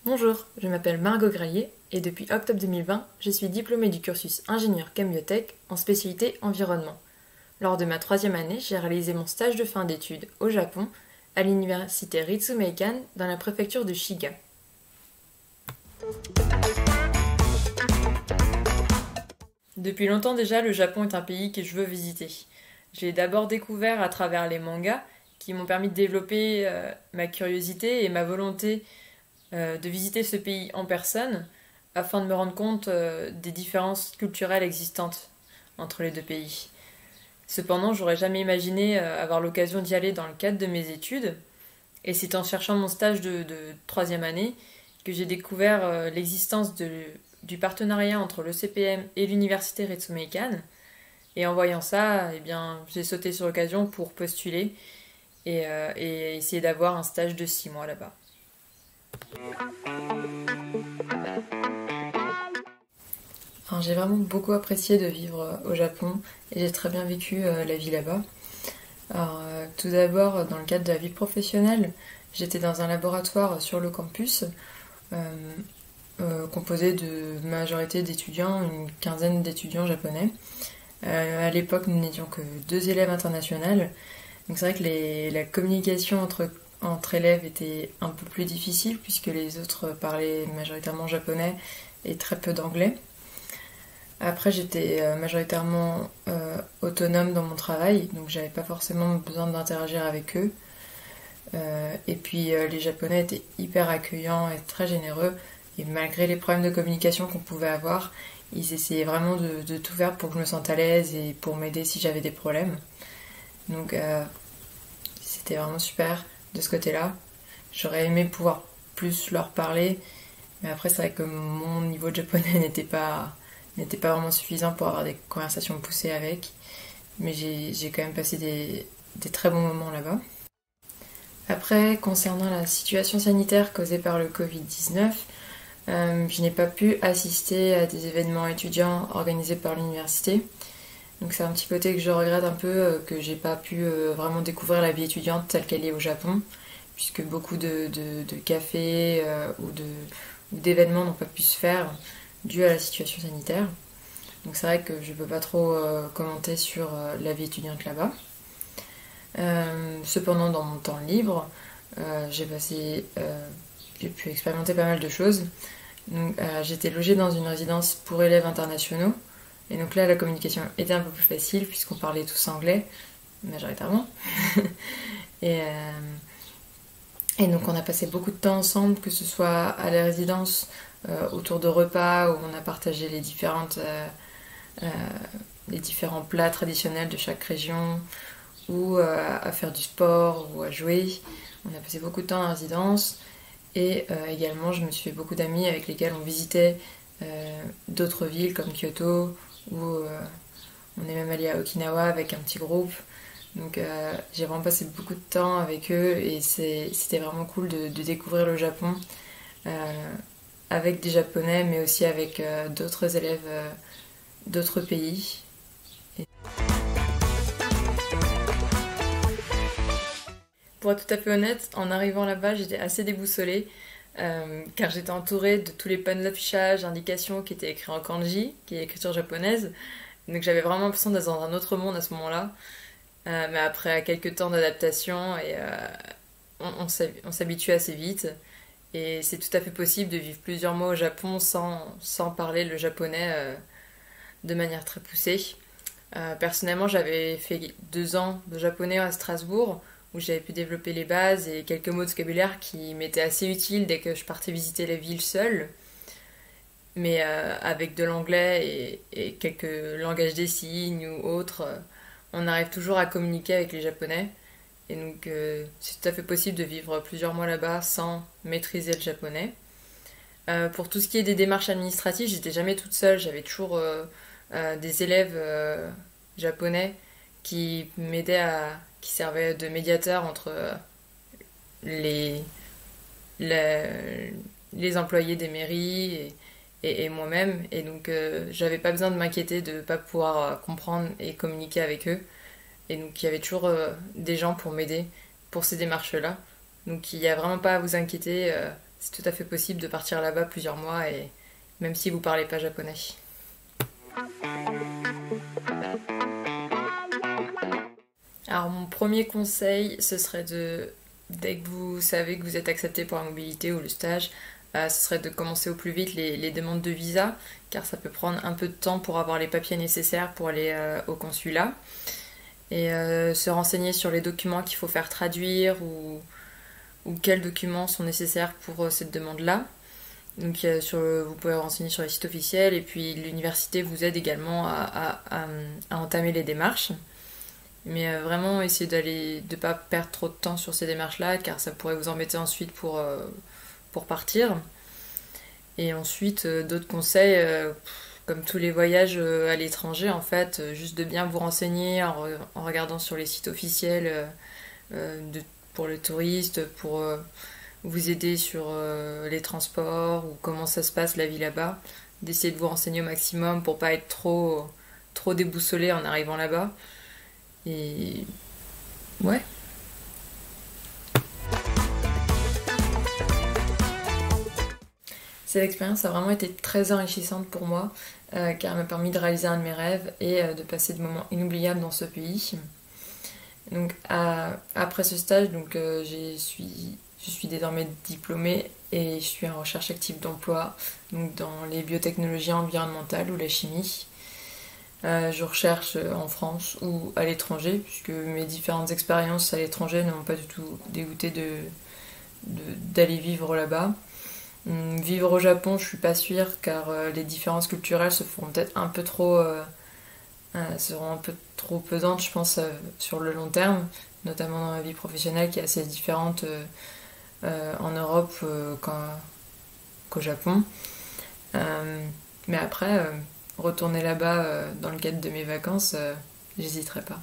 Bonjour, je m'appelle Margot Graillet et depuis octobre 2020, je suis diplômée du cursus ingénieur chem-biotech en spécialité environnement. Lors de ma 3e année, j'ai réalisé mon stage de fin d'études au Japon à l'université Ritsumeikan dans la préfecture de Shiga. Depuis longtemps déjà, le Japon est un pays que je veux visiter. Je l'ai d'abord découvert à travers les mangas qui m'ont permis de développer ma curiosité et ma volonté de visiter ce pays en personne afin de me rendre compte des différences culturelles existantes entre les deux pays. Cependant, j'aurais jamais imaginé avoir l'occasion d'y aller dans le cadre de mes études, et c'est en cherchant mon stage de 3e année que j'ai découvert l'existence du partenariat entre le CPM et l'université Ritsumeikan, et en voyant ça, eh bien, j'ai sauté sur l'occasion pour postuler et essayer d'avoir un stage de 6 mois là-bas. Enfin, j'ai vraiment beaucoup apprécié de vivre au Japon et j'ai très bien vécu la vie là-bas. Alors, tout d'abord, dans le cadre de la vie professionnelle, j'étais dans un laboratoire sur le campus composé de majorité d'étudiants, une quinzaine d'étudiants japonais. À l'époque, nous n'étions que 2 élèves internationaux, donc c'est vrai que la communication entre élèves était un peu plus difficile puisque les autres parlaient majoritairement japonais et très peu d'anglais. Après, j'étais majoritairement autonome dans mon travail, donc j'avais pas forcément besoin d'interagir avec eux. Et puis les Japonais étaient hyper accueillants et très généreux, et malgré les problèmes de communication qu'on pouvait avoir, ils essayaient vraiment de tout faire pour que je me sente à l'aise et pour m'aider si j'avais des problèmes. Donc c'était vraiment super de ce côté-là. J'aurais aimé pouvoir plus leur parler, mais après c'est vrai que mon niveau de japonais n'était pas vraiment suffisant pour avoir des conversations poussées avec, mais j'ai quand même passé des très bons moments là-bas. Après, concernant la situation sanitaire causée par le Covid-19, je n'ai pas pu assister à des événements étudiants organisés par l'université. Donc c'est un petit côté que je regrette un peu, que j'ai pas pu vraiment découvrir la vie étudiante telle qu'elle est au Japon, puisque beaucoup de cafés ou d'événements n'ont pas pu se faire dû à la situation sanitaire. Donc c'est vrai que je peux pas trop commenter sur la vie étudiante là-bas. Cependant, dans mon temps libre, j'ai pu expérimenter pas mal de choses. Donc, j'étais logée dans une résidence pour élèves internationaux. Et donc là, la communication était un peu plus facile puisqu'on parlait tous anglais, majoritairement. et donc on a passé beaucoup de temps ensemble, que ce soit à la résidence, autour de repas, où on a partagé les différents plats traditionnels de chaque région, ou à faire du sport, ou à jouer. On a passé beaucoup de temps en résidence. Et également, je me suis fait beaucoup d'amis avec lesquels on visitait d'autres villes comme Kyoto, où on est même allé à Okinawa avec un petit groupe. Donc j'ai vraiment passé beaucoup de temps avec eux et c'était vraiment cool de découvrir le Japon avec des Japonais, mais aussi avec d'autres élèves d'autres pays. Pour être tout à fait honnête, en arrivant là-bas, j'étais assez déboussolée car j'étais entourée de tous les panneaux d'affichage, indications qui étaient écrits en kanji, qui est écriture japonaise. Donc j'avais vraiment l'impression d'être dans un autre monde à ce moment-là. Mais après quelques temps d'adaptation, on s'habitue assez vite. Et c'est tout à fait possible de vivre plusieurs mois au Japon sans parler le japonais de manière très poussée. Personnellement, j'avais fait 2 ans de japonais à Strasbourg, où j'avais pu développer les bases et quelques mots de vocabulaire qui m'étaient assez utiles dès que je partais visiter la ville seule. Mais avec de l'anglais et quelques langages des signes ou autres, on arrive toujours à communiquer avec les Japonais. Et donc c'est tout à fait possible de vivre plusieurs mois là-bas sans maîtriser le japonais. Pour tout ce qui est des démarches administratives, j'étais jamais toute seule. J'avais toujours des élèves japonais qui qui servaient de médiateur entre les employés des mairies et moi-même. Et donc j'avais pas besoin de m'inquiéter de ne pas pouvoir comprendre et communiquer avec eux. Et donc il y avait toujours des gens pour m'aider pour ces démarches-là. Donc il n'y a vraiment pas à vous inquiéter, c'est tout à fait possible de partir là-bas plusieurs mois et même si vous parlez pas japonais. Alors mon premier conseil, ce serait dès que vous savez que vous êtes accepté pour la mobilité ou le stage, ce serait de commencer au plus vite les demandes de visa, car ça peut prendre un peu de temps pour avoir les papiers nécessaires pour aller au consulat. Et se renseigner sur les documents qu'il faut faire traduire ou quels documents sont nécessaires pour cette demande-là. Donc vous pouvez vous renseigner sur les sites officiels et puis l'université vous aide également à entamer les démarches. Mais vraiment essayez de ne pas perdre trop de temps sur ces démarches-là car ça pourrait vous embêter ensuite pour partir. Et ensuite d'autres conseils, comme tous les voyages à l'étranger en fait, juste de bien vous renseigner en regardant sur les sites officiels pour le touriste, pour vous aider sur les transports ou comment ça se passe la vie là-bas, d'essayer de vous renseigner au maximum pour pas être trop déboussolé en arrivant là-bas. Et ouais. Cette expérience a vraiment été très enrichissante pour moi car elle m'a permis de réaliser un de mes rêves et de passer de moments inoubliables dans ce pays. Donc après ce stage, je suis désormais diplômée et je suis en recherche active d'emploi donc dans les biotechnologies environnementales ou la chimie. Je recherche en France ou à l'étranger puisque mes différentes expériences à l'étranger ne m'ont pas du tout dégoûté d'aller vivre là-bas. Vivre au Japon, je suis pas sûre car les différences culturelles se feront peut-être un peu trop seront un peu trop pesantes, je pense, sur le long terme, notamment dans la vie professionnelle qui est assez différente en Europe qu'au Japon. Mais après, retourner là-bas dans le cadre de mes vacances, j'hésiterai pas.